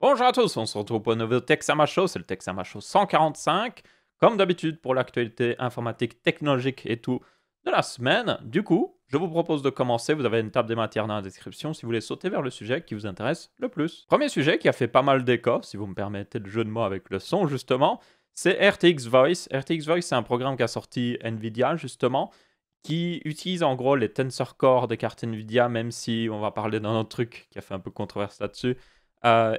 Bonjour à tous, on se retrouve pour un nouveau Texama Show, c'est le Texama Show 145. Comme d'habitude pour l'actualité informatique, technologique et tout de la semaine. Du coup, je vous propose de commencer, vous avez une table des matières dans la description si vous voulez sauter vers le sujet qui vous intéresse le plus. Premier sujet qui a fait pas mal d'écho, si vous me permettez le jeu de mots avec le son justement, c'est RTX Voice. RTX Voice c'est un programme qu'a sorti Nvidia justement, qui utilise en gros les Tensor Core des cartes Nvidia, même si on va parler d'un autre truc qui a fait un peu controverse là-dessus.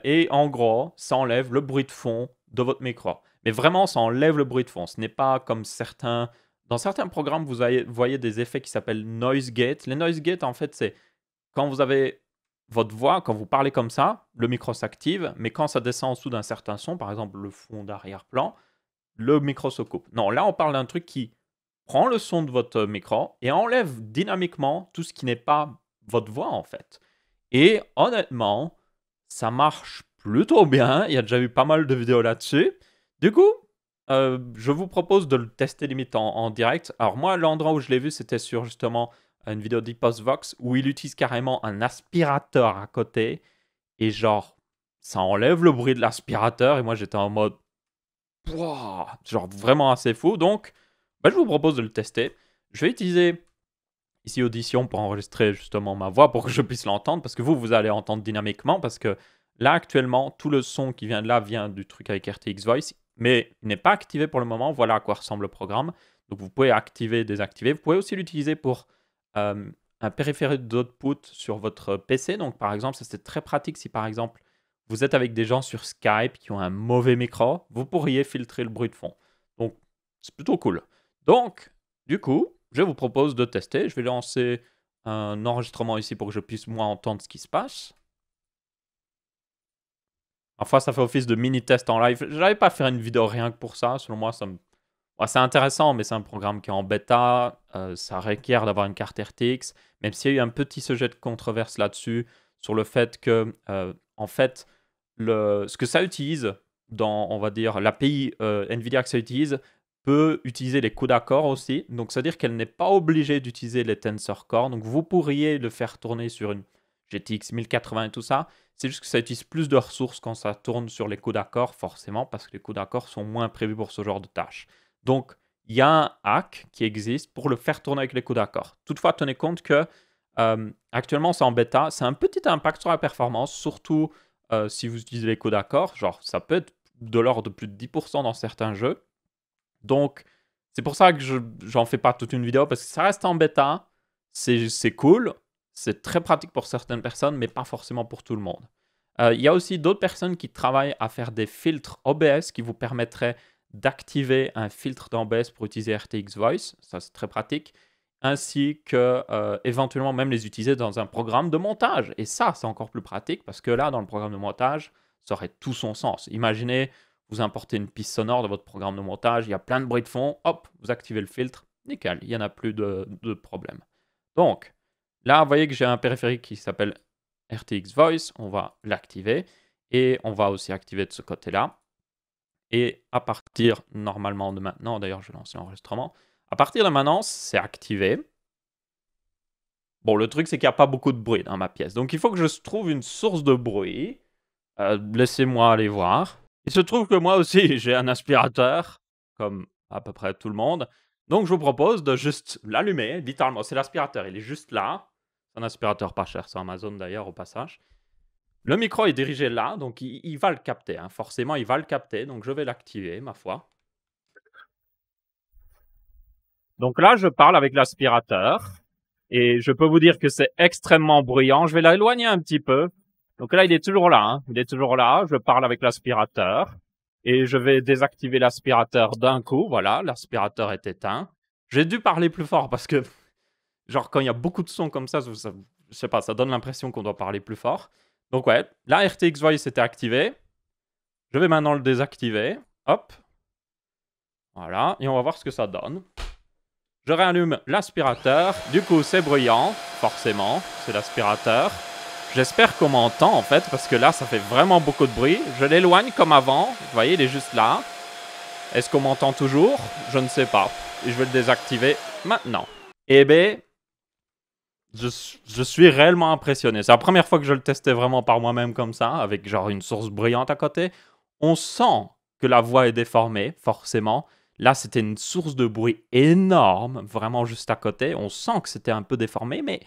Et en gros, ça enlève le bruit de fond de votre micro. Mais vraiment, ça enlève le bruit de fond. Ce n'est pas comme certains... Dans certains programmes, vous voyez des effets qui s'appellent noise gate. Les noise gate, en fait, c'est quand vous avez votre voix, quand vous parlez comme ça, le micro s'active, mais quand ça descend en dessous d'un certain son, par exemple le fond d'arrière-plan, le micro se coupe. Non, là, on parle d'un truc qui prend le son de votre micro et enlève dynamiquement tout ce qui n'est pas votre voix, en fait. Et honnêtement, ça marche plutôt bien. Il y a déjà eu pas mal de vidéos là-dessus. Du coup, je vous propose de le tester limite en direct. Alors moi, l'endroit où je l'ai vu, c'était sur justement une vidéo d'HyposVox où il utilise carrément un aspirateur à côté. Et genre, ça enlève le bruit de l'aspirateur. Et moi, j'étais en mode, wow, genre vraiment assez fou. Donc, je vous propose de le tester. Je vais utiliser ici Audition pour enregistrer justement ma voix pour que je puisse l'entendre, parce que vous allez entendre dynamiquement, parce que là actuellement, tout le son qui vient de là vient du truc avec RTX Voice, mais il n'est pas activé pour le moment. Voilà à quoi ressemble le programme. Donc vous pouvez activer, désactiver. Vous pouvez aussi l'utiliser pour un périphérique d'output sur votre PC. Donc par exemple, ça c'est très pratique si par exemple vous êtes avec des gens sur Skype qui ont un mauvais micro, vous pourriez filtrer le bruit de fond. Donc c'est plutôt cool. Donc du coup, je vous propose de tester. Je vais lancer un enregistrement ici pour que je puisse moi entendre ce qui se passe. Parfois, ça fait office de mini-test en live. Je n'allais pas faire une vidéo rien que pour ça. Selon moi, c'est intéressant, mais c'est un programme qui est en bêta. Ça requiert d'avoir une carte RTX. Même s'il y a eu un petit sujet de controverse là-dessus, sur le fait que, en fait, ce que ça utilise dans, on va dire, l'API NVIDIA que ça utilise, peut utiliser les CUDA Core aussi. Donc, c'est-à-dire qu'elle n'est pas obligée d'utiliser les Tensor Core. Donc, vous pourriez le faire tourner sur une GTX 1080 et tout ça. C'est juste que ça utilise plus de ressources quand ça tourne sur les CUDA Core, forcément, parce que les CUDA Core sont moins prévus pour ce genre de tâches. Donc, il y a un hack qui existe pour le faire tourner avec les CUDA Core. Toutefois, tenez compte que actuellement, c'est en bêta. C'est un petit impact sur la performance, surtout si vous utilisez les CUDA Core. Genre, ça peut être de l'ordre de plus de 10% dans certains jeux. Donc, c'est pour ça que j'en fais pas toute une vidéo, parce que ça reste en bêta, c'est cool, c'est très pratique pour certaines personnes, mais pas forcément pour tout le monde. Il y a aussi d'autres personnes qui travaillent à faire des filtres OBS qui vous permettraient d'activer un filtre d'OBS pour utiliser RTX Voice, ça c'est très pratique, ainsi que éventuellement même les utiliser dans un programme de montage. Et ça, c'est encore plus pratique, parce que là, dans le programme de montage, ça aurait tout son sens. Imaginez, vous importez une piste sonore de votre programme de montage, il y a plein de bruit de fond, hop, vous activez le filtre, nickel, il n'y en a plus de problème. Donc, là, vous voyez que j'ai un périphérique qui s'appelle RTX Voice, on va l'activer, et on va aussi activer de ce côté-là. Et à partir, normalement, de maintenant, d'ailleurs, je lance l'enregistrement, à partir de maintenant, c'est activé. Bon, le truc, c'est qu'il n'y a pas beaucoup de bruit dans ma pièce, donc il faut que je trouve une source de bruit. Laissez-moi aller voir. Il se trouve que moi aussi, j'ai un aspirateur, comme à peu près tout le monde. Donc, je vous propose de juste l'allumer, littéralement. C'est l'aspirateur, il est juste là. C'est un aspirateur pas cher, c'est Amazon d'ailleurs, au passage. Le micro est dirigé là, donc il va le capter. Hein. Forcément, il va le capter, donc je vais l'activer, ma foi. Donc là, je parle avec l'aspirateur. Et je peux vous dire que c'est extrêmement bruyant. Je vais l'éloigner un petit peu. Donc là, il est toujours là. Hein. Il est toujours là. Je parle avec l'aspirateur. Et je vais désactiver l'aspirateur d'un coup. Voilà, l'aspirateur est éteint. J'ai dû parler plus fort parce que, genre, quand il y a beaucoup de sons comme ça, je sais pas, ça donne l'impression qu'on doit parler plus fort. Donc ouais, là, RTX Voice était activé. Je vais maintenant le désactiver. Hop. Voilà, et on va voir ce que ça donne. Je réallume l'aspirateur. Du coup, c'est bruyant, forcément. C'est l'aspirateur. J'espère qu'on m'entend, en fait, parce que là, ça fait vraiment beaucoup de bruit. Je l'éloigne comme avant. Vous voyez, il est juste là. Est-ce qu'on m'entend toujours? Je ne sais pas. Et je vais le désactiver maintenant. Eh bien, je suis réellement impressionné. C'est la première fois que je le testais vraiment par moi-même comme ça, avec genre une source bruyante à côté. On sent que la voix est déformée, forcément. Là, c'était une source de bruit énorme, vraiment juste à côté. On sent que c'était un peu déformé, mais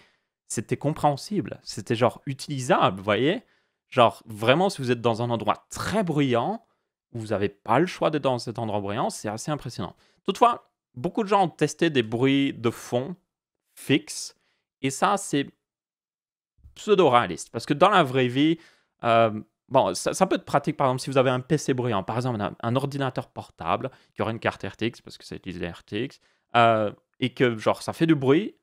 c'était compréhensible. C'était genre utilisable, vous voyez? Genre, vraiment, si vous êtes dans un endroit très bruyant, où vous n'avez pas le choix d'être dans cet endroit bruyant, c'est assez impressionnant. Toutefois, beaucoup de gens ont testé des bruits de fond fixes, et ça, c'est pseudo-réaliste. Parce que dans la vraie vie, euh, bon, ça peut être pratique, par exemple, si vous avez un PC bruyant, par exemple, un ordinateur portable qui aurait une carte RTX, parce que ça utilise les RTX, et que, genre, ça fait du bruit,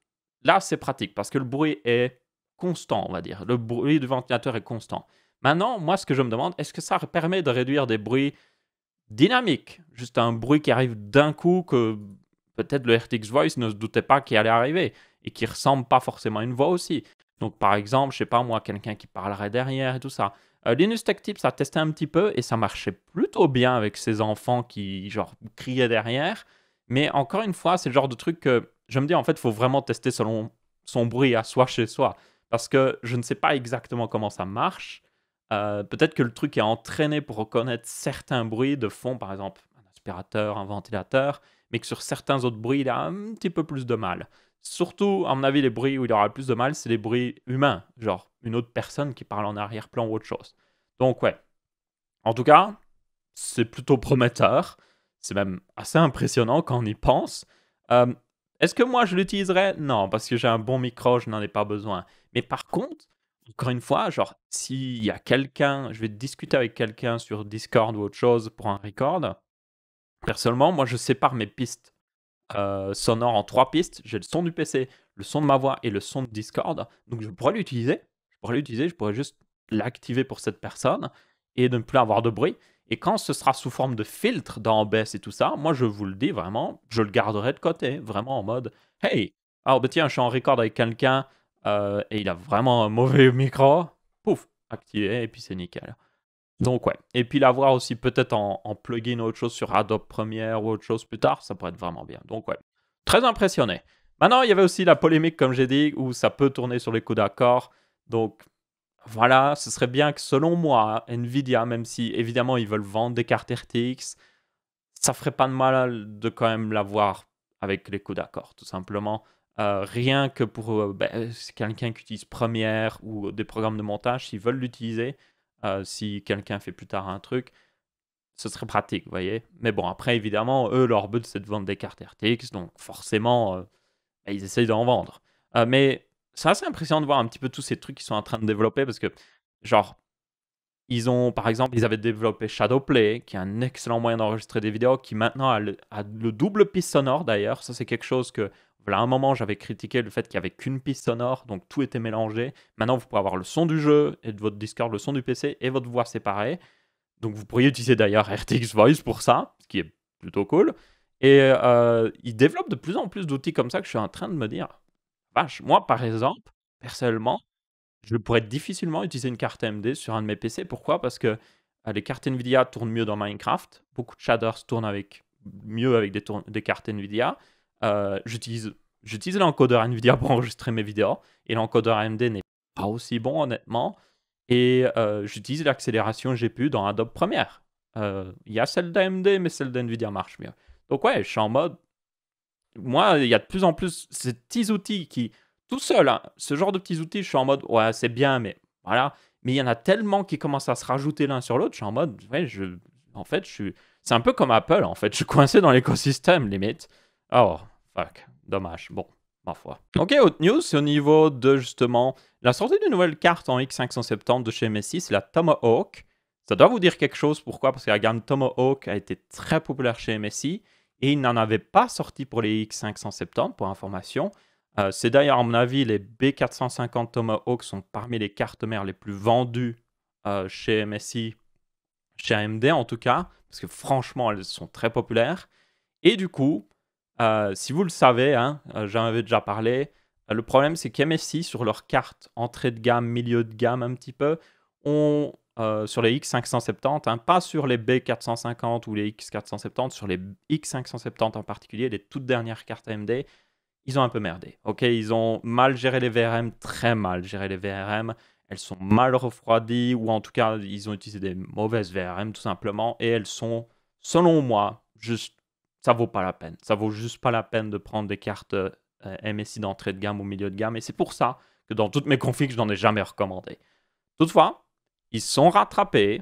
là, c'est pratique, parce que le bruit est constant, on va dire. Le bruit du ventilateur est constant. Maintenant, moi, ce que je me demande, est-ce que ça permet de réduire des bruits dynamiques? Juste un bruit qui arrive d'un coup que peut-être le RTX Voice ne se doutait pas qu'il allait arriver et qui ressemble pas forcément à une voix aussi. Donc, par exemple, je sais pas moi, quelqu'un qui parlerait derrière et tout ça. Linus Tech Tips a testé un petit peu et ça marchait plutôt bien avec ses enfants qui, genre, criaient derrière. Mais encore une fois, c'est le genre de truc que je me dis, en fait, il faut vraiment tester selon son bruit à soi chez soi. Parce que je ne sais pas exactement comment ça marche. Peut-être que le truc est entraîné pour reconnaître certains bruits de fond, par exemple un aspirateur, un ventilateur, mais que sur certains autres bruits, il a un petit peu plus de mal. Surtout, à mon avis, les bruits où il aura le plus de mal, c'est les bruits humains, genre une autre personne qui parle en arrière-plan ou autre chose. Donc ouais, en tout cas, c'est plutôt prometteur. C'est même assez impressionnant quand on y pense. Euh, Est-ce que moi je l'utiliserais? Non, parce que j'ai un bon micro, je n'en ai pas besoin. Mais par contre, encore une fois, genre, s'il y a quelqu'un, je vais discuter avec quelqu'un sur Discord ou autre chose pour un record, personnellement, moi je sépare mes pistes sonore en trois pistes. J'ai le son du PC, le son de ma voix et le son de Discord. Donc je pourrais l'utiliser. Je pourrais juste l'activer pour cette personne et de ne plus avoir de bruit. Et quand ce sera sous forme de filtre dans OBS et tout ça, moi je vous le dis vraiment, je le garderai de côté, vraiment en mode hey, alors bah tiens, je suis en record avec quelqu'un et il a vraiment un mauvais micro, pouf, activé et puis c'est nickel. Donc ouais. Et puis l'avoir aussi peut-être en plugin ou autre chose sur Adobe Premiere ou autre chose plus tard, ça pourrait être vraiment bien. Donc ouais. Très impressionné. Maintenant, il y avait aussi la polémique, comme j'ai dit, où ça peut tourner sur les coups d'accord. Donc voilà, ce serait bien que selon moi, Nvidia, même si évidemment ils veulent vendre des cartes RTX, ça ferait pas de mal de quand même l'avoir avec les coups d'accord, tout simplement. Rien que pour quelqu'un qui utilise Premiere ou des programmes de montage, s'ils veulent l'utiliser, si quelqu'un fait plus tard un truc, ce serait pratique, vous voyez. Mais bon, après, évidemment, eux, leur but, c'est de vendre des cartes RTX, donc forcément, ils essayent d'en vendre. Mais c'est assez impressionnant de voir un petit peu tous ces trucs qu'ils sont en train de développer, parce que, genre, ils ont, par exemple, ils avaient développé Shadowplay, qui est un excellent moyen d'enregistrer des vidéos, qui maintenant a le double piste sonore d'ailleurs. Ça, c'est quelque chose que, voilà, à un moment, j'avais critiqué le fait qu'il n'y avait qu'une piste sonore, donc tout était mélangé. Maintenant, vous pouvez avoir le son du jeu et de votre Discord, le son du PC et votre voix séparée. Donc, vous pourriez utiliser d'ailleurs RTX Voice pour ça, ce qui est plutôt cool. Et ils développent de plus en plus d'outils comme ça que je suis en train de me dire, vache, moi, par exemple, personnellement, je pourrais difficilement utiliser une carte AMD sur un de mes PC. Pourquoi? Parce que les cartes Nvidia tournent mieux dans Minecraft. Beaucoup de shaders tournent mieux avec des cartes Nvidia. J'utilise l'encodeur Nvidia pour enregistrer mes vidéos. Et l'encodeur AMD n'est pas aussi bon, honnêtement. Et j'utilise l'accélération GPU dans Adobe Premiere. Il y a celle d'AMD, mais celle d'Nvidia marche mieux. Donc ouais, je suis en mode... Moi, il y a de plus en plus ces petits outils qui, tout seul, hein, ce genre de petits outils, je suis en mode, ouais, c'est bien, mais voilà. Mais il y en a tellement qui commencent à se rajouter l'un sur l'autre, je suis en mode, ouais, en fait, c'est un peu comme Apple, en fait, je suis coincé dans l'écosystème, limite. Oh, fuck, dommage, bon, ma foi. Ok, autre news, c'est au niveau de, justement, la sortie d'une nouvelle carte en X570 de chez MSI, c'est la Tomahawk. Ça doit vous dire quelque chose, pourquoi? Parce que la gamme Tomahawk a été très populaire chez MSI. Et il n'en avait pas sorti pour les X570, pour information. C'est d'ailleurs, à mon avis, les B450 Tomahawk sont parmi les cartes mères les plus vendues chez MSI, chez AMD en tout cas, parce que franchement, elles sont très populaires. Et du coup, si vous le savez, hein, j'en avais déjà parlé, le problème c'est qu'MSI, sur leurs cartes entrée de gamme, milieu de gamme un petit peu, ont sur les X570, hein, pas sur les B450 ou les X470, sur les X570 en particulier, les toutes dernières cartes AMD, ils ont un peu merdé. Ok, ils ont mal géré les VRM, très mal géré les VRM. Elles sont mal refroidies, ou en tout cas, ils ont utilisé des mauvaises VRM tout simplement, et elles sont, selon moi, juste, ça vaut pas la peine. Ça vaut juste pas la peine de prendre des cartes MSI d'entrée de gamme ou milieu de gamme, et c'est pour ça que dans toutes mes configs, je n'en ai jamais recommandé. Toutefois, ils sont rattrapés.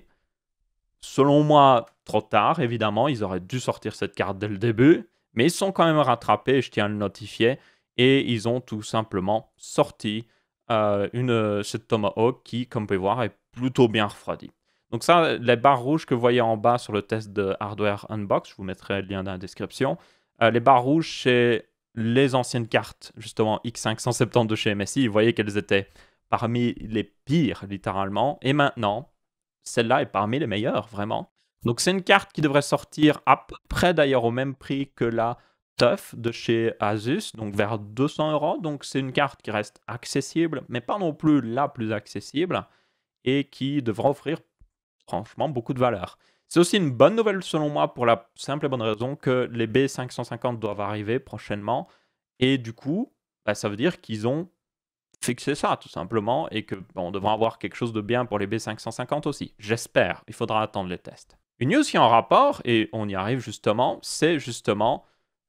Selon moi, trop tard, évidemment. Ils auraient dû sortir cette carte dès le début. Mais ils sont quand même rattrapés, je tiens à le notifier. Et ils ont tout simplement sorti cette Tomahawk qui, comme vous pouvez voir, est plutôt bien refroidie. Donc ça, les barres rouges que vous voyez en bas sur le test de Hardware Unbox, je vous mettrai le lien dans la description. Les barres rouges, c'est les anciennes cartes, justement X570 de chez MSI. Vous voyez qu'elles étaient parmi les pires, littéralement. Et maintenant, celle-là est parmi les meilleures, vraiment. Donc c'est une carte qui devrait sortir à peu près d'ailleurs au même prix que la TUF de chez Asus, donc vers 200 €. Donc c'est une carte qui reste accessible, mais pas non plus la plus accessible, et qui devra offrir franchement beaucoup de valeur. C'est aussi une bonne nouvelle selon moi pour la simple et bonne raison que les B550 doivent arriver prochainement, et du coup, bah, ça veut dire qu'ils ont fixer ça tout simplement et que on devra avoir quelque chose de bien pour les B550 aussi. J'espère, il faudra attendre les tests. Une news qui est en rapport, et on y arrive justement, c'est justement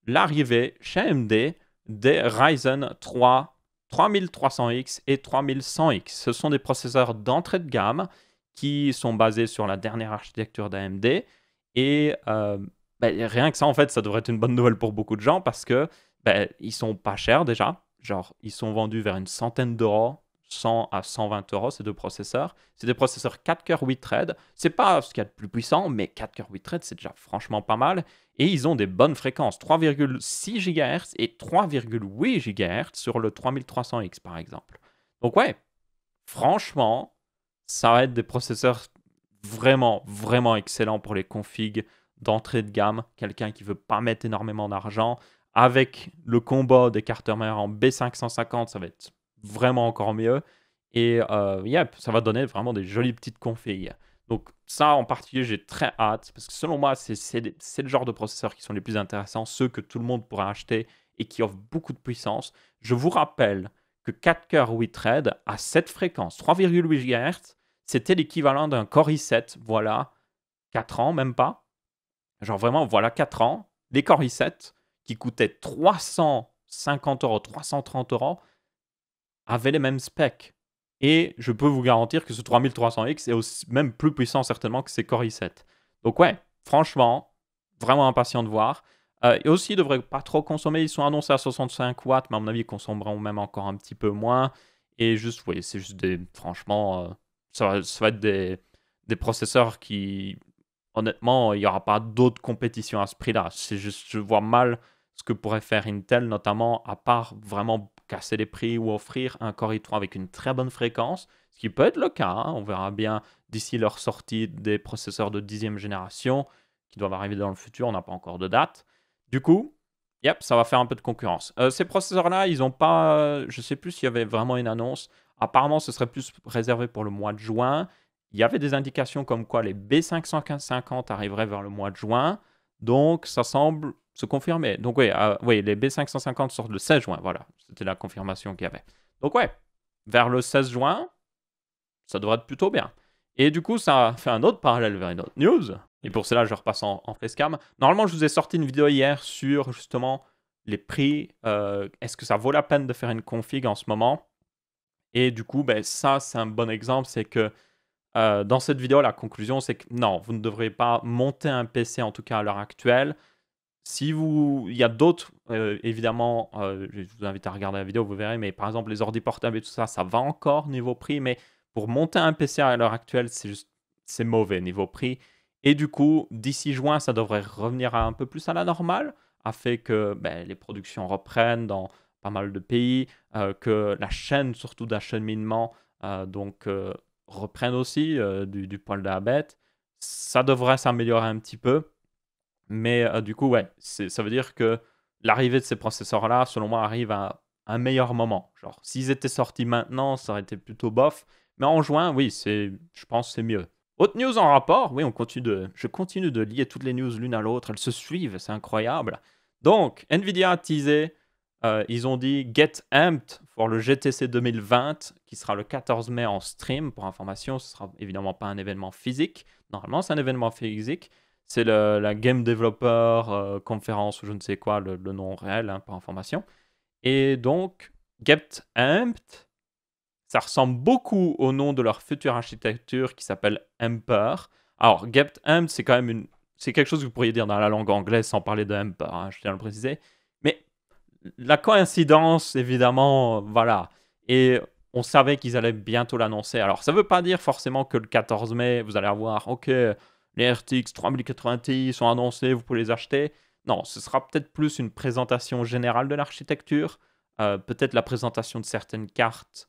l'arrivée chez AMD des Ryzen 3 3300X et 3100X. Ce sont des processeurs d'entrée de gamme qui sont basés sur la dernière architecture d'AMD, et rien que ça en fait ça devrait être une bonne nouvelle pour beaucoup de gens parce que ils sont pas chers déjà. Genre, ils sont vendus vers une centaine d'euros, 100 à 120 € ces deux processeurs. C'est des processeurs 4 cœurs 8 threads. C'est pas ce qu'il y a de plus puissant, mais 4 cœurs 8 threads, c'est déjà franchement pas mal. Et ils ont des bonnes fréquences, 3,6 GHz et 3,8 GHz sur le 3300X par exemple. Donc ouais, franchement, ça va être des processeurs vraiment, vraiment excellents pour les configs d'entrée de gamme. Quelqu'un qui veut pas mettre énormément d'argent. Avec le combo des cartes mères en B550, ça va être vraiment encore mieux. Et ça va donner vraiment des jolies petites configs. Donc ça, en particulier, j'ai très hâte. Parce que selon moi, c'est le genre de processeurs qui sont les plus intéressants. Ceux que tout le monde pourra acheter et qui offrent beaucoup de puissance. Je vous rappelle que 4 cœurs 8 threads à cette fréquence, 3,8 GHz, c'était l'équivalent d'un Core i7. Voilà, 4 ans, même pas. Genre vraiment, voilà 4 ans. Les Core i7 qui coûtaient 350 €, 330 €, avaient les mêmes specs. Et je peux vous garantir que ce 3300X est aussi, même plus puissant certainement que ces Core i7. Donc ouais, franchement, vraiment impatient de voir. Et aussi, ils ne devraient pas trop consommer. Ils sont annoncés à 65 watts, mais à mon avis, ils consommeront même encore un petit peu moins. Et juste, oui, c'est juste des... Franchement, ça va être des processeurs qui... Honnêtement, il n'y aura pas d'autres compétitions à ce prix-là. C'est juste, je vois mal ce que pourrait faire Intel, notamment, à part vraiment casser les prix ou offrir un Core i3 avec une très bonne fréquence, ce qui peut être le cas. Hein. On verra bien d'ici leur sortie des processeurs de 10e génération qui doivent arriver dans le futur. On n'a pas encore de date. Du coup, ça va faire un peu de concurrence. Ces processeurs-là, ils n'ont pas... je ne sais plus s'il y avait vraiment une annonce. Apparemment, ce serait plus réservé pour le mois de juin. Il y avait des indications comme quoi les B550 arriveraient vers le mois de juin. Donc, ça semble se confirmer. Donc, oui, les B550 sortent le 16 juin. Voilà, c'était la confirmation qu'il y avait. Donc, ouais, vers le 16 juin, ça devrait être plutôt bien. Et du coup, ça fait un autre parallèle vers une autre news. Et pour cela, je repasse en facecam. Normalement, je vous ai sorti une vidéo hier sur justement les prix. Est-ce que ça vaut la peine de faire une config en ce moment? Et du coup, ça, c'est un bon exemple. C'est que dans cette vidéo, la conclusion, c'est que non, vous ne devrez pas monter un PC, en tout cas à l'heure actuelle. Si vous... Il y a d'autres, évidemment, je vous invite à regarder la vidéo, vous verrez, mais par exemple, les ordi portables et tout ça, ça va encore niveau prix, mais pour monter un PC à l'heure actuelle, c'est mauvais niveau prix. Et du coup, d'ici juin, ça devrait revenir un peu plus à la normale, afin que les productions reprennent dans pas mal de pays, que la chaîne, surtout d'acheminement, reprenne aussi du poil de la bête. Ça devrait s'améliorer un petit peu. Mais du coup, ouais, ça veut dire que l'arrivée de ces processeurs-là, selon moi, arrive à un meilleur moment. Genre, s'ils étaient sortis maintenant, ça aurait été plutôt bof. Mais en juin, oui, je pense que c'est mieux. Autre news en rapport, oui, je continue de lier toutes les news l'une à l'autre. Elles se suivent, c'est incroyable. Donc, Nvidia a teasé Ils ont dit Get amped pour le GTC 2020, qui sera le 14 mai en stream. Pour information, ce sera évidemment pas un événement physique. Normalement, c'est un événement physique. C'est la Game Developer Conférence ou je ne sais quoi, le nom réel, hein, pour information. Et donc, Get amped, ça ressemble beaucoup au nom de leur future architecture qui s'appelle Amper. Alors, Get amped, c'est quand même c'est quelque chose que vous pourriez dire dans la langue anglaise sans parler de Amper, hein, je tiens à le préciser. Mais la coïncidence, évidemment, voilà. Et on savait qu'ils allaient bientôt l'annoncer. Alors, ça ne veut pas dire forcément que le 14 mai, vous allez avoir, OK, les RTX 3080 Ti sont annoncés, vous pouvez les acheter. Non, ce sera peut-être plus une présentation générale de l'architecture, peut-être la présentation de certaines cartes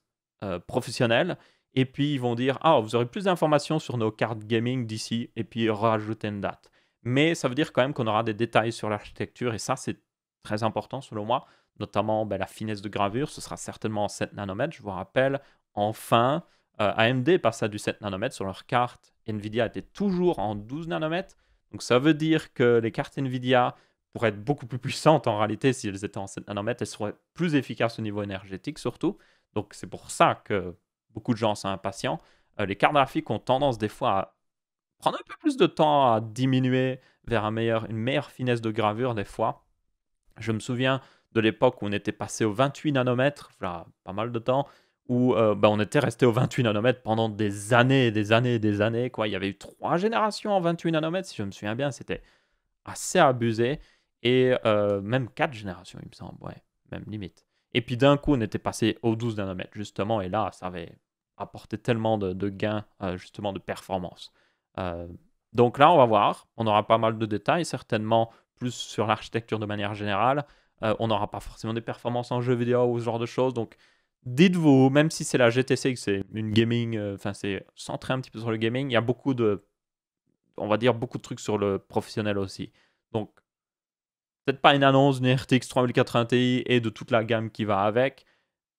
professionnelles. Et puis, ils vont dire, ah, vous aurez plus d'informations sur nos cartes gaming d'ici, et puis rajouter une date. Mais ça veut dire quand même qu'on aura des détails sur l'architecture, et ça, c'est très important selon moi, notamment la finesse de gravure, ce sera certainement en 7 nanomètres. Je vous rappelle, enfin, AMD passe à du 7 nanomètres sur leur carte. Nvidia était toujours en 12 nanomètres. Donc ça veut dire que les cartes Nvidia pourraient être beaucoup plus puissantes en réalité si elles étaient en 7 nanomètres. Elles seraient plus efficaces au niveau énergétique surtout. Donc c'est pour ça que beaucoup de gens sont impatients. Les cartes graphiques ont tendance des fois à prendre un peu plus de temps à diminuer vers une meilleure finesse de gravure des fois. Je me souviens de l'époque où on était passé au 28 nanomètres, voilà, pas mal de temps, où on était resté au 28 nanomètres pendant des années et des années et des années. Quoi. Il y avait eu 3 générations en 28 nanomètres, si je me souviens bien, c'était assez abusé. Et même 4 générations, il me semble, ouais, même limite. Et puis d'un coup, on était passé au 12 nanomètres, justement, et là, ça avait apporté tellement de gains, justement, de performance. Euh, donc là, on va voir, on aura pas mal de détails, certainement plus sur l'architecture de manière générale. On n'aura pas forcément des performances en jeu vidéo ou ce genre de choses. Donc, dites-vous, même si c'est la GTC, que c'est une gaming, enfin, c'est centré un petit peu sur le gaming, il y a beaucoup de, on va dire, beaucoup de trucs sur le professionnel aussi. Donc, peut-être pas une annonce d'une RTX 3080 Ti et de toute la gamme qui va avec,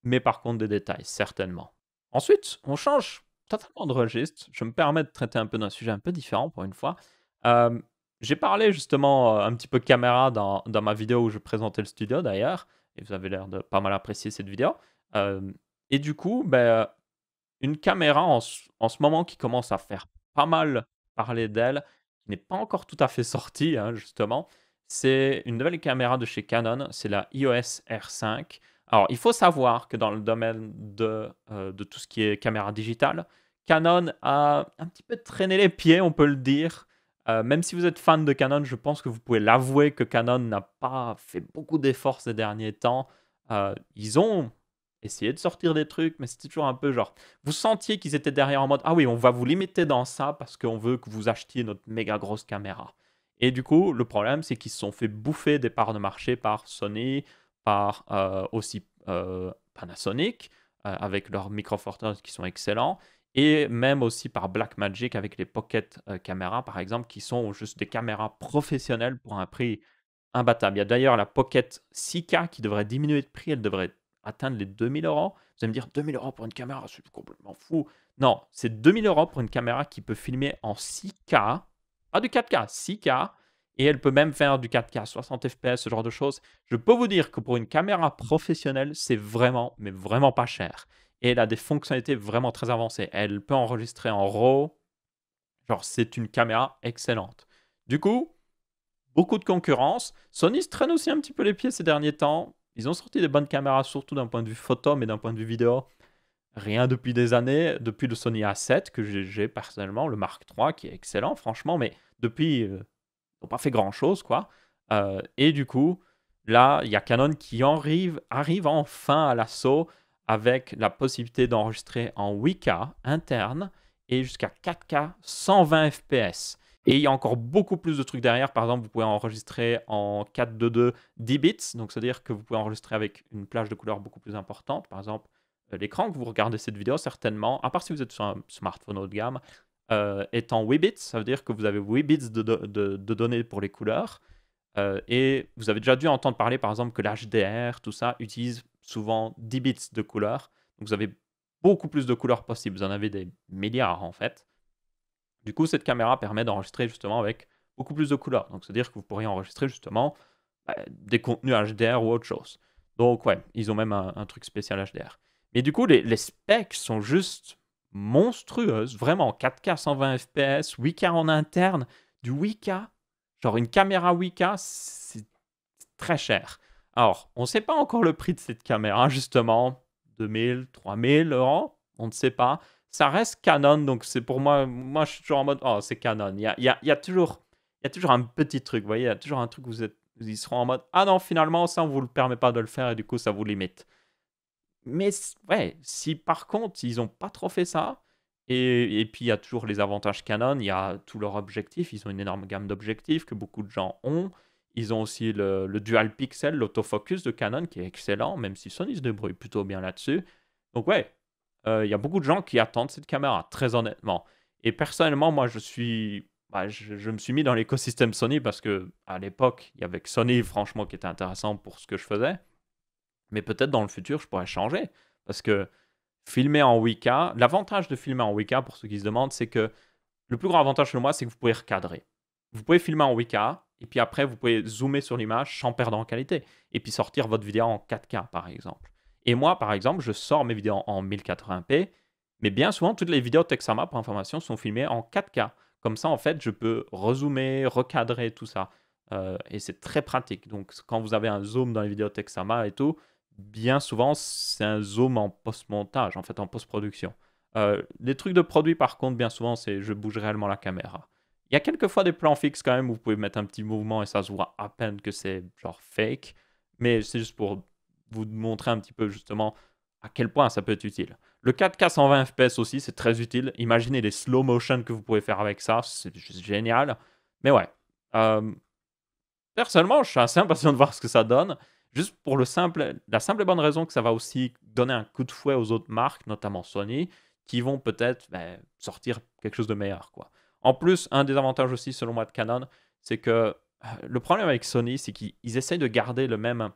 mais par contre des détails, certainement. Ensuite, on change totalement de registre. Je me permets de traiter un peu d'un sujet un peu différent pour une fois. Euh, j'ai parlé justement un petit peu caméra dans ma vidéo où je présentais le studio d'ailleurs, et vous avez l'air de pas mal apprécier cette vidéo. Euh, et du coup, une caméra en ce moment qui commence à faire pas mal parler d'elle, qui n'est pas encore tout à fait sortie, hein, justement, c'est une nouvelle caméra de chez Canon, c'est la EOS R5. Alors, il faut savoir que dans le domaine de tout ce qui est caméra digitale, Canon a un petit peu traîné les pieds, on peut le dire. Même si vous êtes fan de Canon, je pense que vous pouvez l'avouer que Canon n'a pas fait beaucoup d'efforts ces derniers temps. Ils ont essayé de sortir des trucs, mais c'était toujours un peu genre... Vous sentiez qu'ils étaient derrière en mode, ah oui, on va vous limiter dans ça parce qu'on veut que vous achetiez notre méga grosse caméra. Et du coup, le problème, c'est qu'ils se sont fait bouffer des parts de marché par Sony, par aussi Panasonic, avec leurs Micro Four Thirds qui sont excellents, et même aussi par Blackmagic avec les Pocket caméras, par exemple, qui sont juste des caméras professionnelles pour un prix imbattable. Il y a d'ailleurs la Pocket 6K qui devrait diminuer de prix, elle devrait atteindre les 2000 euros. Vous allez me dire 2000 euros pour une caméra, c'est complètement fou. Non, c'est 2000 euros pour une caméra qui peut filmer en 6K, pas du 4K, 6K, et elle peut même faire du 4K, 60 fps, ce genre de choses. Je peux vous dire que pour une caméra professionnelle, c'est vraiment, mais vraiment pas cher. Et elle a des fonctionnalités vraiment très avancées. Elle peut enregistrer en RAW. Genre, c'est une caméra excellente. Du coup, beaucoup de concurrence. Sony se traîne aussi un petit peu les pieds ces derniers temps. Ils ont sorti des bonnes caméras, surtout d'un point de vue photo, mais d'un point de vue vidéo, rien depuis des années. Depuis le Sony A7 que j'ai personnellement, le Mark III qui est excellent, franchement, mais depuis, ils n'ont pas fait grand-chose, quoi. Et du coup, là, il y a Canon qui arrive enfin à l'assaut avec la possibilité d'enregistrer en 8K interne et jusqu'à 4K 120 fps. Et il y a encore beaucoup plus de trucs derrière. Par exemple, vous pouvez enregistrer en 422 10 bits. Donc, c'est-à-dire que vous pouvez enregistrer avec une plage de couleurs beaucoup plus importante. Par exemple, l'écran que vous regardez cette vidéo, certainement, à part si vous êtes sur un smartphone haut de gamme, est en 8 bits. Ça veut dire que vous avez 8 bits de données pour les couleurs. Et vous avez déjà dû entendre parler, par exemple, que l'HDR, tout ça, utilise souvent 10 bits de couleurs. Donc, vous avez beaucoup plus de couleurs possibles. Vous en avez des milliards, en fait. Du coup, cette caméra permet d'enregistrer justement avec beaucoup plus de couleurs. Donc, c'est-à-dire que vous pourriez enregistrer justement des contenus HDR ou autre chose. Donc, ouais, ils ont même un truc spécial HDR. Mais du coup, les specs sont juste monstrueuses. Vraiment, 4K 120 FPS, 8K en interne, du 8K. Genre, une caméra 8K, c'est très cher. Alors, on ne sait pas encore le prix de cette caméra, justement. 2000, 3000 euros, on ne sait pas. Ça reste Canon, donc c'est pour moi, je suis toujours en mode, oh, c'est Canon. Il y a toujours un petit truc, vous voyez, il y a toujours un truc où ils seront en mode, ah non, finalement, ça, on ne vous le permet pas de le faire et du coup, ça vous limite. Mais ouais, si par contre, ils n'ont pas trop fait ça, et puis il y a toujours les avantages Canon, il y a tous leurs objectifs, ils ont une énorme gamme d'objectifs que beaucoup de gens ont. Ils ont aussi le dual pixel, l'autofocus de Canon qui est excellent, même si Sony se débrouille plutôt bien là-dessus. Donc ouais, il y a beaucoup de gens qui attendent cette caméra, très honnêtement. Et personnellement, moi, je me suis mis dans l'écosystème Sony parce que à l'époque, il y avait que Sony, franchement, qui était intéressant pour ce que je faisais. Mais peut-être dans le futur, je pourrais changer. Parce que filmer en 8K, l'avantage de filmer en 8K, pour ceux qui se demandent, c'est que le plus grand avantage chez moi, c'est que vous pouvez recadrer. Vous pouvez filmer en 8K, et puis après, vous pouvez zoomer sur l'image sans perdre en qualité. Et puis sortir votre vidéo en 4K, par exemple. Et moi, par exemple, je sors mes vidéos en 1080p, mais bien souvent, toutes les vidéos Texama, pour information, sont filmées en 4K. Comme ça, en fait, je peux rezoomer, recadrer tout ça. Et c'est très pratique. Donc, quand vous avez un zoom dans les vidéos Texama et tout, bien souvent, c'est un zoom en post-montage, en fait, en post-production. Les trucs de produit, par contre, bien souvent, c'est je bouge réellement la caméra. Il y a quelques fois des plans fixes quand même où vous pouvez mettre un petit mouvement et ça se voit à peine que c'est genre fake. Mais c'est juste pour vous montrer un petit peu justement à quel point ça peut être utile. Le 4K 120 FPS aussi, c'est très utile. Imaginez les slow motion que vous pouvez faire avec ça, c'est juste génial. Mais ouais, euh, personnellement, je suis assez impatient de voir ce que ça donne. Juste pour la simple et bonne raison que ça va aussi donner un coup de fouet aux autres marques, notamment Sony, qui vont peut-être sortir quelque chose de meilleur, quoi. En plus, un des avantages aussi, selon moi, de Canon, c'est que le problème avec Sony, c'est qu'ils essayent de garder le même,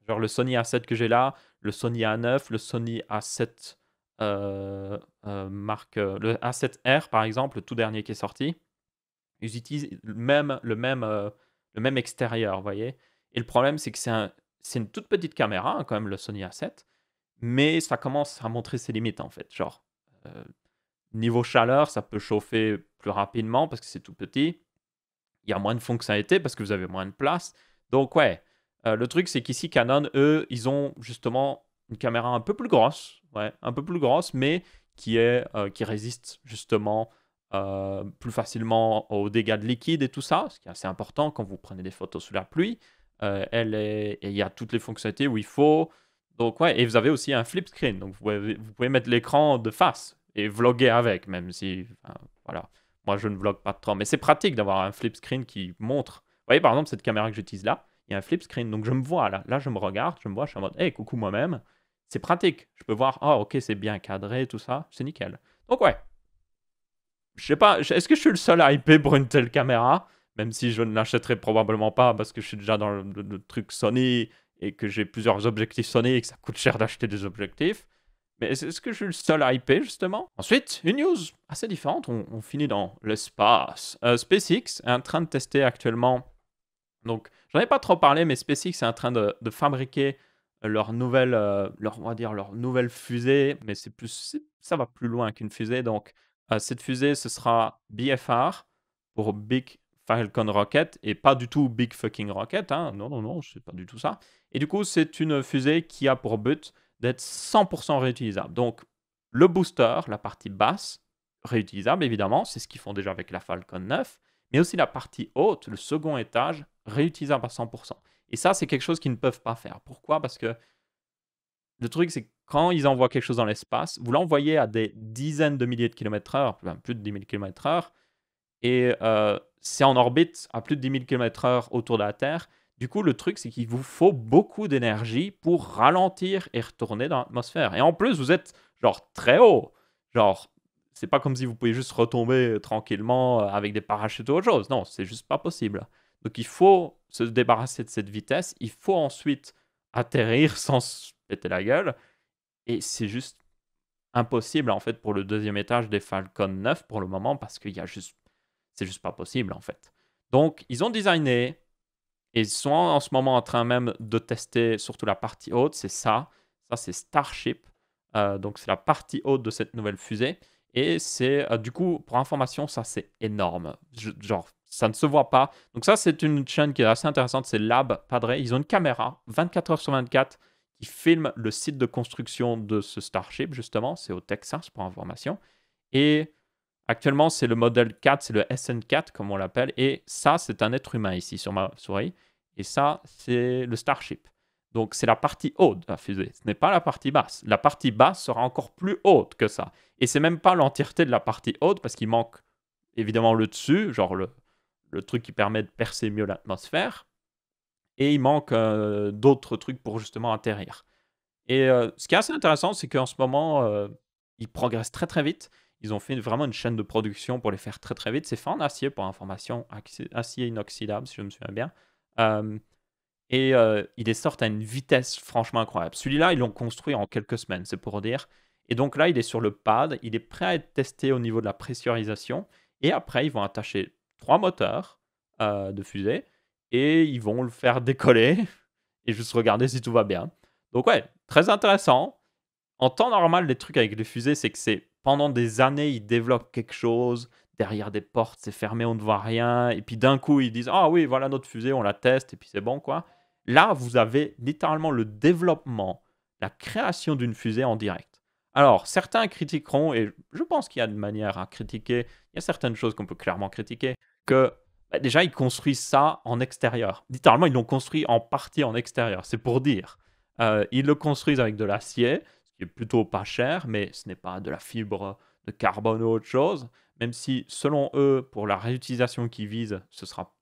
genre le Sony A7 que j'ai là, le Sony A9, le Sony A7 le A7R par exemple, le tout dernier qui est sorti. Ils utilisent le même extérieur, vous voyez. Et le problème, c'est que c'est une toute petite caméra, hein, quand même, le Sony A7, mais ça commence à montrer ses limites, en fait. Genre, euh, niveau chaleur, ça peut chauffer plus rapidement parce que c'est tout petit. Il y a moins de fonctionnalités parce que vous avez moins de place. Donc, ouais, le truc, c'est qu'ici, Canon, eux, ils ont justement une caméra un peu plus grosse, ouais, un peu plus grosse, mais qui résiste justement plus facilement aux dégâts de liquide et tout ça, ce qui est assez important quand vous prenez des photos sous la pluie. Et il y a toutes les fonctionnalités où il faut. Donc, ouais, et vous avez aussi un flip screen. Donc, vous pouvez mettre l'écran de face et vlogger avec, même si. Enfin, voilà. Moi, je ne vlog pas trop. Mais c'est pratique d'avoir un flip screen qui montre. Vous voyez, par exemple, cette caméra que j'utilise là, il y a un flip screen. Donc, je me vois là. Là, je me regarde, je me vois, je suis en mode, hey, coucou moi-même. C'est pratique. Je peux voir, oh, ok, c'est bien cadré, tout ça. C'est nickel. Donc, ouais. Je sais pas, est-ce que je suis le seul à hyper pour une telle caméra? Même si je ne l'achèterai probablement pas parce que je suis déjà dans le truc Sony et que j'ai plusieurs objectifs Sony et que ça coûte cher d'acheter des objectifs. Mais est-ce que je suis le seul à hyper, justement? Ensuite, une news assez différente. On finit dans l'espace. SpaceX est en train de tester actuellement. Donc, j'en ai pas trop parlé, mais SpaceX est en train de fabriquer on va dire leur nouvelle fusée, mais ça va plus loin qu'une fusée. Donc, cette fusée, ce sera BFR pour Big Falcon Rocket et pas du tout Big Fucking Rocket. Hein. Non, non, non, c'est pas du tout ça. Et du coup, c'est une fusée qui a pour but d'être 100% réutilisable. Donc, le booster, la partie basse, réutilisable évidemment, c'est ce qu'ils font déjà avec la Falcon 9, mais aussi la partie haute, le second étage, réutilisable à 100%. Et ça, c'est quelque chose qu'ils ne peuvent pas faire. Pourquoi? Parce que le truc, c'est que quand ils envoient quelque chose dans l'espace, vous l'envoyez à des dizaines de milliers de kilomètres heure, plus de 10 000 km heure, et c'est en orbite à plus de 10 000 km heure autour de la Terre. Du coup, le truc, c'est qu'il vous faut beaucoup d'énergie pour ralentir et retourner dans l'atmosphère. Et en plus, vous êtes genre très haut. Genre, c'est pas comme si vous pouviez juste retomber tranquillement avec des parachutes ou autre chose. Non, c'est juste pas possible. Donc, il faut se débarrasser de cette vitesse. Il faut ensuite atterrir sans se péter la gueule. Et c'est juste impossible, en fait, pour le deuxième étage des Falcon 9 pour le moment parce qu'il y a juste c'est juste pas possible en fait. Donc, ils ont designé Et ils sont en ce moment en train même de tester surtout la partie haute, c'est ça. Ça, c'est Starship. Donc, c'est la partie haute de cette nouvelle fusée. Et c'est, du coup, pour information, ça, c'est énorme. Genre, ça ne se voit pas. Donc, ça, c'est une chaîne qui est assez intéressante. C'est Lab Padre. Ils ont une caméra 24 heures sur 24 qui filme le site de construction de ce Starship, justement. C'est au Texas, pour information. Et actuellement, c'est le modèle 4, c'est le SN4, comme on l'appelle. Et ça, c'est un être humain ici sur ma souris. Et ça, c'est le Starship. Donc, c'est la partie haute de la fusée. Ce n'est pas la partie basse. La partie basse sera encore plus haute que ça. Et c'est même pas l'entièreté de la partie haute, parce qu'il manque évidemment le dessus, genre le truc qui permet de percer mieux l'atmosphère. Et il manque d'autres trucs pour justement atterrir. Et ce qui est assez intéressant, c'est qu'en ce moment, ils progressent très très vite. Ils ont fait vraiment une chaîne de production pour les faire très très vite. C'est fait en acier pour information, acier inoxydable si je me souviens bien. Euh, et ils les sortent à une vitesse franchement incroyable. Celui-là, ils l'ont construit en quelques semaines, c'est pour dire. Et donc là, il est sur le pad, il est prêt à être testé au niveau de la pressurisation. Et après, ils vont attacher 3 moteurs de fusée et ils vont le faire décoller et juste regarder si tout va bien. Donc ouais, très intéressant. En temps normal, les trucs avec les fusées, c'est que c'est pendant des années, ils développent quelque chose. Derrière des portes, c'est fermé, on ne voit rien. Et puis d'un coup, ils disent: ah oui, voilà notre fusée, on la teste, et puis c'est bon, quoi. Là, vous avez littéralement le développement, la création d'une fusée en direct. Alors, certains critiqueront, et je pense qu'il y a une manière à critiquer, il y a certaines choses qu'on peut clairement critiquer, que bah, déjà, ils construisent ça en extérieur. Littéralement, ils l'ont construit en partie en extérieur, c'est pour dire. Ils le construisent avec de l'acier, ce qui est plutôt pas cher, mais ce n'est pas de la fibre de carbone ou autre chose, même si, selon eux, pour la réutilisation qu'ils visent, ce sera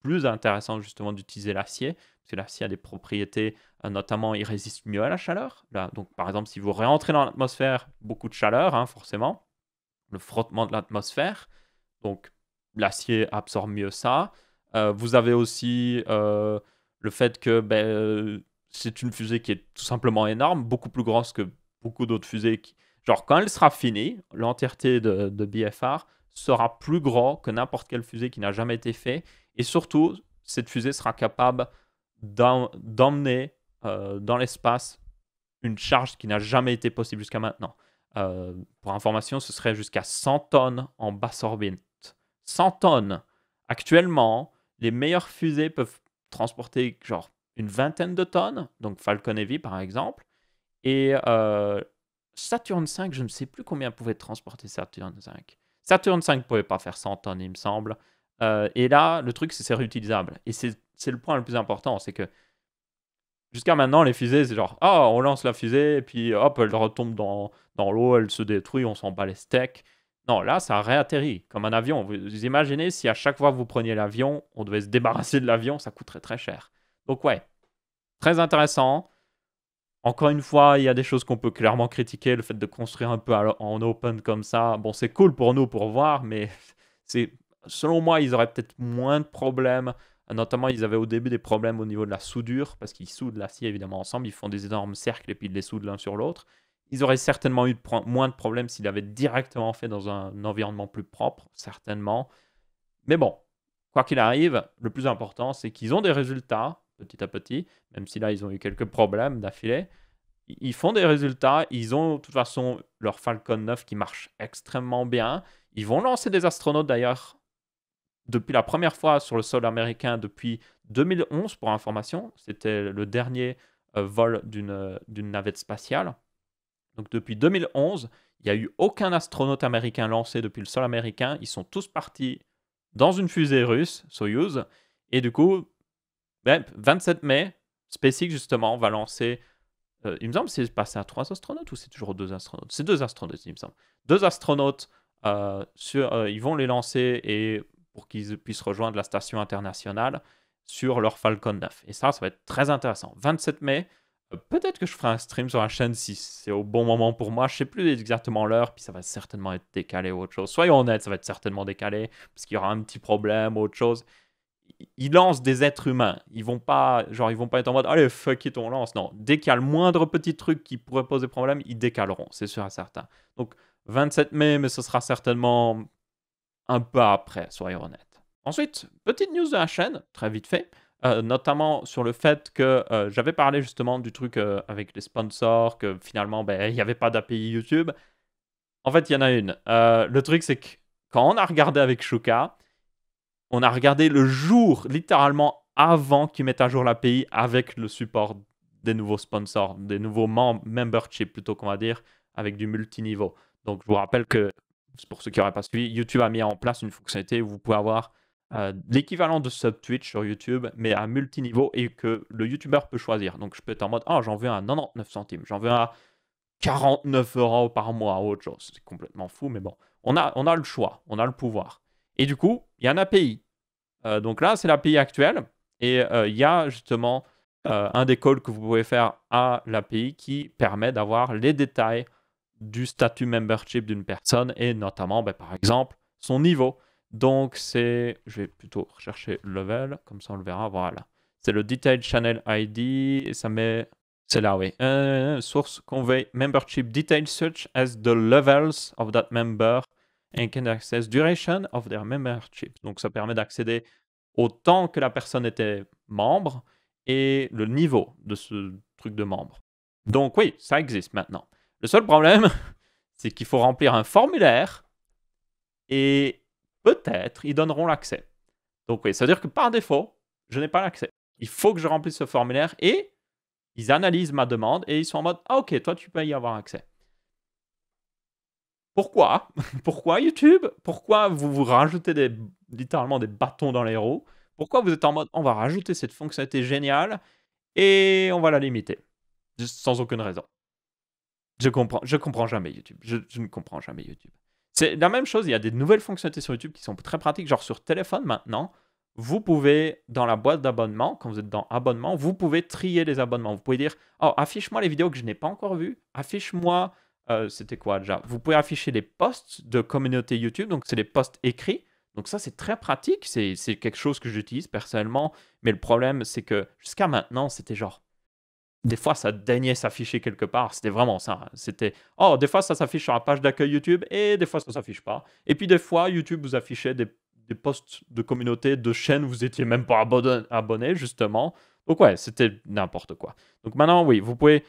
plus intéressant justement d'utiliser l'acier, parce que l'acier a des propriétés, notamment il résiste mieux à la chaleur. Là, donc, par exemple, si vous réentrez dans l'atmosphère, beaucoup de chaleur, hein, forcément, le frottement de l'atmosphère, donc l'acier absorbe mieux ça. Vous avez aussi le fait que c'est une fusée qui est tout simplement énorme, beaucoup plus grosse que beaucoup d'autres fusées. Genre, quand elle sera finie, l'entièreté de BFR sera plus gros que n'importe quelle fusée qui n'a jamais été faite. Et surtout, cette fusée sera capable d'emmener dans l'espace une charge qui n'a jamais été possible jusqu'à maintenant. Pour information, ce serait jusqu'à 100 tonnes en basse orbite. 100 tonnes. Actuellement, les meilleures fusées peuvent transporter genre une vingtaine de tonnes, donc Falcon Heavy par exemple. Et Saturn V, je ne sais plus combien pouvait transporter Saturn V. Saturn V ne pouvait pas faire 100 tonnes, il me semble. Et là, le truc, c'est réutilisable. Et c'est le point le plus important, c'est que jusqu'à maintenant, les fusées, c'est genre, ah, on lance la fusée, et puis hop, elle retombe dans l'eau, elle se détruit, on s'en bat les steaks. Non, là, ça réatterrit, comme un avion. Vous imaginez si à chaque fois que vous preniez l'avion, on devait se débarrasser de l'avion, ça coûterait très cher. Donc ouais, très intéressant. Encore une fois, il y a des choses qu'on peut clairement critiquer, le fait de construire un peu en open comme ça. Bon, c'est cool pour nous pour voir, mais c'est selon moi, ils auraient peut-être moins de problèmes. Notamment, ils avaient au début des problèmes au niveau de la soudure, parce qu'ils soudent l'acier évidemment ensemble, ils font des énormes cercles et puis ils les soudent l'un sur l'autre. Ils auraient certainement eu moins de problèmes s'ils l'avaient directement fait dans un environnement plus propre, certainement. Mais bon, quoi qu'il arrive, le plus important, c'est qu'ils ont des résultats petit à petit, même si là, ils ont eu quelques problèmes d'affilée. Ils font des résultats, ils ont de toute façon leur Falcon 9 qui marche extrêmement bien. Ils vont lancer des astronautes d'ailleurs depuis la première fois sur le sol américain depuis 2011 pour information. C'était le dernier vol d'une navette spatiale. Donc depuis 2011, il n'y a eu aucun astronaute américain lancé depuis le sol américain. Ils sont tous partis dans une fusée russe, Soyuz. Et du coup, 27 mai, SpaceX justement va lancer. Il me semble que c'est passé à 3 astronautes ou c'est toujours 2 astronautes. C'est 2 astronautes, il me semble. 2 astronautes, ils vont les lancer et pour qu'ils puissent rejoindre la station internationale sur leur Falcon 9. Et ça va être très intéressant. 27 mai, peut-être que je ferai un stream sur la chaîne si c'est au bon moment pour moi. Je ne sais plus exactement l'heure, puis ça va certainement être décalé ou autre chose. Soyons honnêtes, ça va être certainement décalé parce qu'il y aura un petit problème ou autre chose. Ils lancent des êtres humains. Ils vont pas être en mode allez, fuck it, on lance. Non, dès qu'il y a le moindre petit truc qui pourrait poser problème, ils décaleront, c'est sûr et certain. Donc 27 mai, mais ce sera certainement un peu après, soyons honnêtes. Ensuite, petite news de la chaîne, très vite fait. notamment sur le fait que j'avais parlé justement du truc avec les sponsors, que finalement, ben, il n'y avait pas d'API YouTube. En fait, il y en a une. Le truc, c'est que quand on a regardé avec Shuka, on a regardé le jour, littéralement avant qu'ils mettent à jour l'API avec le support des nouveaux sponsors, des nouveaux membership plutôt qu'on va dire, avec du multiniveau. Donc je vous rappelle que, pour ceux qui n'auraient pas suivi, YouTube a mis en place une fonctionnalité où vous pouvez avoir l'équivalent de sub-Twitch sur YouTube, mais à multiniveau et que le YouTuber peut choisir. Donc je peux être en mode, oh j'en veux un 99 centimes, j'en veux un 49 € par mois ou autre chose. C'est complètement fou, mais bon. On a le choix, on a le pouvoir. Et du coup, il y a un API. Donc là, c'est l'API actuelle. Et il y a justement un des calls que vous pouvez faire à l'API qui permet d'avoir les détails du statut membership d'une personne et notamment, ben, par exemple, son niveau. Donc c'est, je vais plutôt rechercher level, comme ça on le verra, voilà. C'est le Detailed Channel ID et ça met, c'est là, oui. Source convey membership detail such as the levels of that member and can access duration of their membership. Donc ça permet d'accéder au temps que la personne était membre et le niveau de ce truc de membre. Donc oui, ça existe maintenant. Le seul problème, c'est qu'il faut remplir un formulaire et peut-être ils donneront l'accès. Donc oui, ça veut dire que par défaut, je n'ai pas l'accès. Il faut que je remplisse ce formulaire et ils analysent ma demande et ils sont en mode « Ah ok, toi tu peux y avoir accès ». Pourquoi? Pourquoi YouTube? Pourquoi vous rajoutez littéralement des bâtons dans les roues? Pourquoi vous êtes en mode « On va rajouter cette fonctionnalité géniale et on va la limiter ». Sans aucune raison. Je comprends jamais YouTube. Je ne comprends jamais YouTube. C'est la même chose, il y a des nouvelles fonctionnalités sur YouTube qui sont très pratiques, genre sur téléphone maintenant. Vous pouvez, dans la boîte d'abonnement, quand vous êtes dans abonnement, vous pouvez trier les abonnements. Vous pouvez dire, oh, affiche-moi les vidéos que je n'ai pas encore vues. Affiche-moi, c'était quoi déjà? Vous pouvez afficher les posts de communauté YouTube, donc c'est les posts écrits. Donc ça, c'est très pratique. C'est quelque chose que j'utilise personnellement. Mais le problème, c'est que jusqu'à maintenant, c'était genre, des fois, ça daignait s'afficher quelque part. C'était vraiment ça. C'était, oh, des fois, ça s'affiche sur la page d'accueil YouTube et des fois, ça s'affiche pas. Et puis, des fois, YouTube vous affichait des posts de communauté, de chaînes où vous étiez même pas abonné, justement. Donc, ouais, c'était n'importe quoi. Donc, maintenant, oui, vous pouvez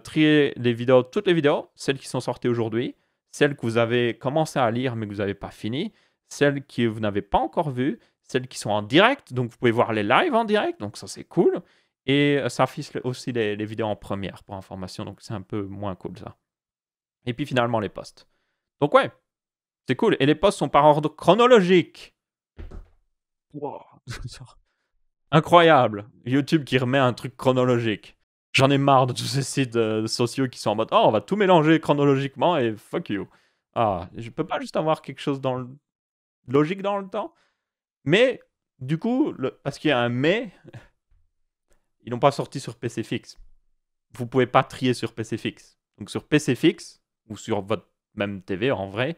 trier les vidéos, toutes les vidéos, celles qui sont sorties aujourd'hui, celles que vous avez commencé à lire mais que vous n'avez pas fini, celles que vous n'avez pas encore vues, celles qui sont en direct. Donc, vous pouvez voir les lives en direct. Donc, ça, c'est cool. Et ça affiche aussi les vidéos en première pour information, donc c'est un peu moins cool ça. Et puis finalement les posts. Donc ouais, c'est cool. Et les posts sont par ordre chronologique. Wow. Incroyable. YouTube qui remet un truc chronologique. J'en ai marre de tous ces sites sociaux qui sont en mode « Oh, on va tout mélanger chronologiquement et fuck you. » Ah, je peux pas juste avoir quelque chose dans logique dans le temps. Mais, du coup, parce qu'il y a un « mais », ils n'ont pas sorti sur PC fixe. Vous ne pouvez pas trier sur PC fixe. Donc sur PC fixe, ou sur votre même TV en vrai,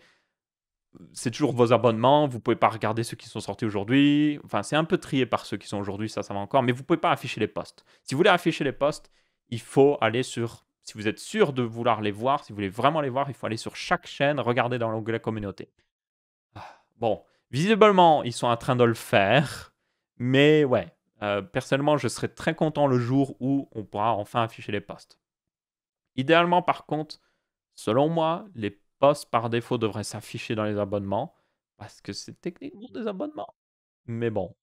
c'est toujours vos abonnements, vous ne pouvez pas regarder ceux qui sont sortis aujourd'hui. Enfin, c'est un peu trié par ceux qui sont aujourd'hui, ça va encore, mais vous ne pouvez pas afficher les posts. Si vous voulez afficher les posts, il faut aller sur... Si vous êtes sûr de vouloir les voir, si vous voulez vraiment les voir, il faut aller sur chaque chaîne, regarder dans l'onglet communauté. Bon, visiblement, ils sont en train de le faire, mais ouais, personnellement, je serais très content le jour où on pourra enfin afficher les posts. Idéalement, par contre, selon moi, les posts par défaut devraient s'afficher dans les abonnements parce que c'est techniquement des abonnements. Mais bon,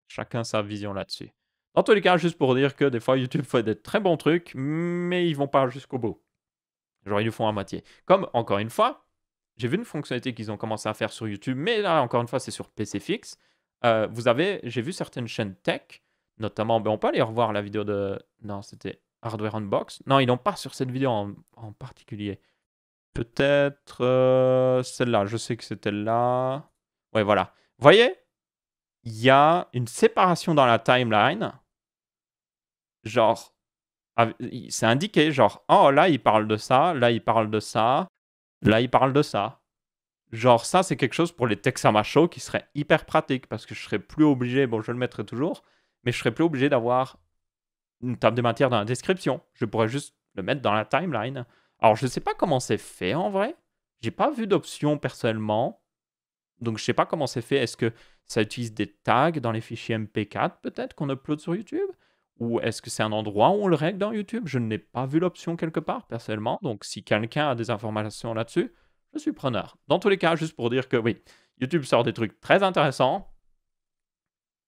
chacun sa vision là-dessus. Dans tous les cas, juste pour dire que des fois, YouTube fait des très bons trucs, mais ils vont pas jusqu'au bout. Genre, ils le font à moitié. Comme, encore une fois, j'ai vu une fonctionnalité qu'ils ont commencé à faire sur YouTube, mais là, encore une fois, c'est sur PC fixe. J'ai vu certaines chaînes tech, notamment, on peut aller revoir la vidéo de... Non, c'était Hardware Unbox. Non, ils n'ont pas sur cette vidéo en particulier. Peut-être celle-là, je sais que c'était là. Ouais, voilà. Vous voyez, il y a une séparation dans la timeline. Genre, c'est indiqué, genre, oh là, il parle de ça, là, il parle de ça, là, il parle de ça. Genre, ça, c'est quelque chose pour les Texama Show qui serait hyper pratique parce que je serais plus obligé, bon, je le mettrai toujours, mais je serais plus obligé d'avoir une table de matière dans la description. Je pourrais juste le mettre dans la timeline. Alors, je ne sais pas comment c'est fait en vrai. J'ai pas vu d'option personnellement, Donc je sais pas comment c'est fait. Est-ce que ça utilise des tags dans les fichiers MP4 peut-être qu'on upload sur YouTube? Ou est-ce que c'est un endroit où on le règle dans YouTube? Je n'ai pas vu l'option quelque part personnellement, donc si quelqu'un a des informations là-dessus, je suis preneur. Dans tous les cas, juste pour dire que oui, YouTube sort des trucs très intéressants,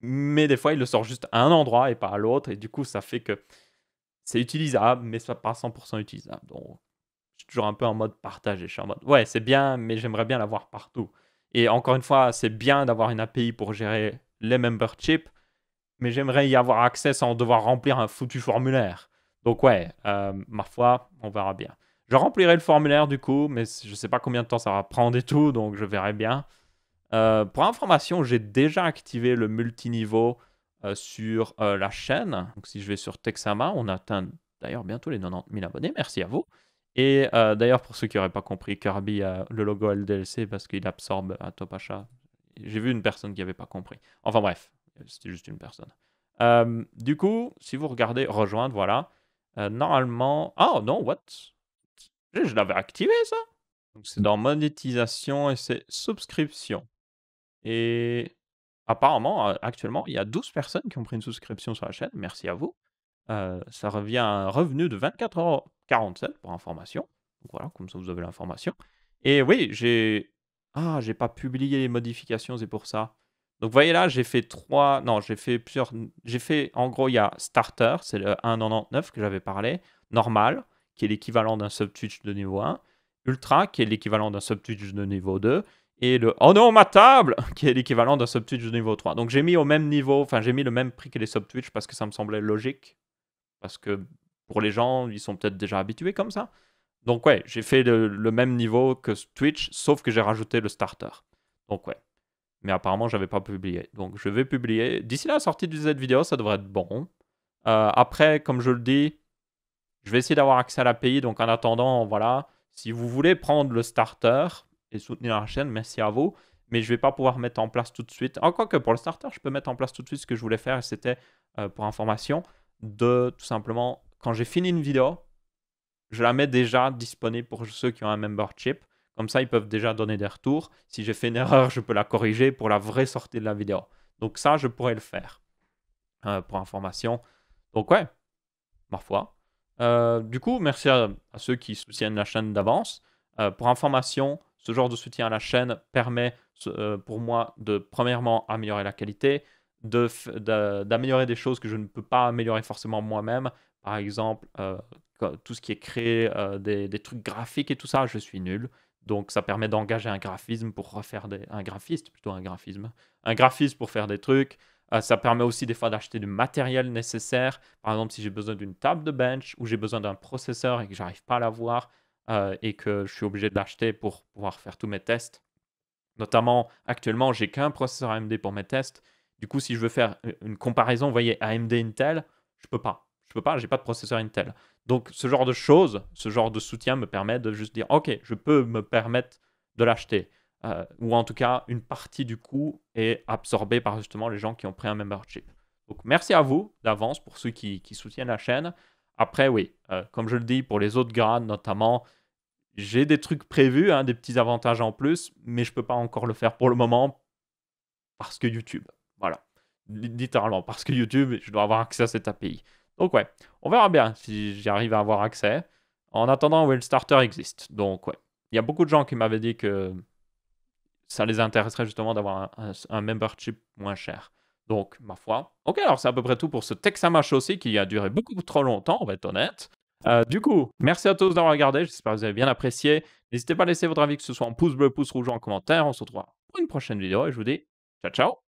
mais des fois il le sort juste à un endroit et pas à l'autre et du coup ça fait que c'est utilisable, mais c'est pas 100 utilisable. Donc je suis toujours un peu en mode partagé. Je suis en mode: «Ouais, c'est bien, mais j'aimerais bien l'avoir partout» et encore une fois, c'est bien d'avoir une API pour gérer les memberships, mais j'aimerais y avoir accès sans devoir remplir un foutu formulaire. Donc ouais, ma foi, on verra bien. Je remplirai le formulaire du coup, mais je sais pas combien de temps ça va prendre et tout, donc je verrai bien. Pour information, j'ai déjà activé le multiniveau, sur, la chaîne. Donc si je vais sur Texama, on atteint d'ailleurs bientôt les 90 000 abonnés, merci à vous et d'ailleurs pour ceux qui n'auraient pas compris, Kirby a le logo LDLC parce qu'il absorbe à Top Achat. J'ai vu une personne qui n'avait pas compris. Enfin bref, c'était juste une personne. Du coup, si vous regardez rejoindre, voilà, normalement oh non, what? Je l'avais activé ça? Donc c'est dans monétisation et c'est souscription. Et apparemment, actuellement, il y a 12 personnes qui ont pris une souscription sur la chaîne. Merci à vous. Ça revient à un revenu de 24,47 € pour information. Donc voilà, comme ça vous avez l'information. Et oui, j'ai pas publié les modifications, c'est pour ça. Donc vous voyez là, j'ai fait 3 non, j'ai fait plusieurs j'ai fait en gros, il y a Starter, c'est le 1,99 que j'avais parlé, Normal, qui est l'équivalent d'un sub-Twitch de niveau 1, Ultra, qui est l'équivalent d'un sub-Twitch de niveau 2 et le «Oh non, ma table!» qui est l'équivalent d'un sub-Twitch de niveau 3. Donc j'ai mis au même niveau, enfin j'ai mis le même prix que les sub-Twitch parce que ça me semblait logique. Parce que pour les gens, ils sont peut-être déjà habitués comme ça. Donc ouais, j'ai fait le même niveau que Twitch, sauf que j'ai rajouté le starter. Donc ouais. Mais apparemment, j'avais pas publié. Donc je vais publier. D'ici la sortie de cette vidéo, ça devrait être bon. Après, comme je le dis, je vais essayer d'avoir accès à l'API. Donc en attendant, voilà. Si vous voulez prendre le starter et soutenir la chaîne, merci à vous. Mais je ne vais pas pouvoir mettre en place tout de suite. Encore que pour le starter, je peux mettre en place tout de suite ce que je voulais faire. C'était, pour information, de tout simplement, quand j'ai fini une vidéo, je la mets déjà disponible pour ceux qui ont un membership. Comme ça, ils peuvent déjà donner des retours. Si j'ai fait une erreur, je peux la corriger pour la vraie sortie de la vidéo. Donc ça, je pourrais le faire, pour information. Donc ouais, ma foi. Du coup, merci à ceux qui soutiennent la chaîne d'avance. Pour information, ce genre de soutien à la chaîne permet pour moi de, premièrement, améliorer la qualité, d'améliorer des choses que je ne peux pas améliorer forcément moi-même. Par exemple, tout ce qui est créer des trucs graphiques et tout ça, je suis nul. Donc ça permet d'engager un graphisme pour refaire un graphiste, plutôt un graphisme. Un graphiste pour faire des trucs. Ça permet aussi des fois d'acheter du matériel nécessaire. Par exemple, si j'ai besoin d'une table de bench ou j'ai besoin d'un processeur et que j'arrive pas à l'avoir et que je suis obligé de l'acheter pour pouvoir faire tous mes tests. Notamment, actuellement, j'ai qu'un processeur AMD pour mes tests. Du coup, si je veux faire une comparaison, vous voyez, AMD Intel, je peux pas. Je peux pas, j'ai pas de processeur Intel. Donc, ce genre de choses, ce genre de soutien me permet de juste dire, OK, je peux me permettre de l'acheter. Ou en tout cas, une partie du coût est absorbée par justement les gens qui ont pris un membership. Donc, merci à vous d'avance pour ceux qui soutiennent la chaîne. Après, oui, comme je le dis, pour les autres grades notamment, j'ai des trucs prévus, hein, des petits avantages en plus, mais je ne peux pas encore le faire pour le moment parce que YouTube. Voilà. Littéralement, parce que YouTube, je dois avoir accès à cette API. Donc ouais, on verra bien si j'y arrive à avoir accès. En attendant, ouais, le starter existe. Donc ouais, il y a beaucoup de gens qui m'avaient dit que ça les intéresserait justement d'avoir un membership moins cher. Donc, ma foi. Ok, alors c'est à peu près tout pour ce Texama aussi qui a duré beaucoup trop longtemps, on va être honnête. Du coup, merci à tous d'avoir regardé. J'espère que vous avez bien apprécié. N'hésitez pas à laisser votre avis, que ce soit en pouce bleu, pouce rouge ou en commentaire. On se retrouvera pour une prochaine vidéo et je vous dis ciao, ciao.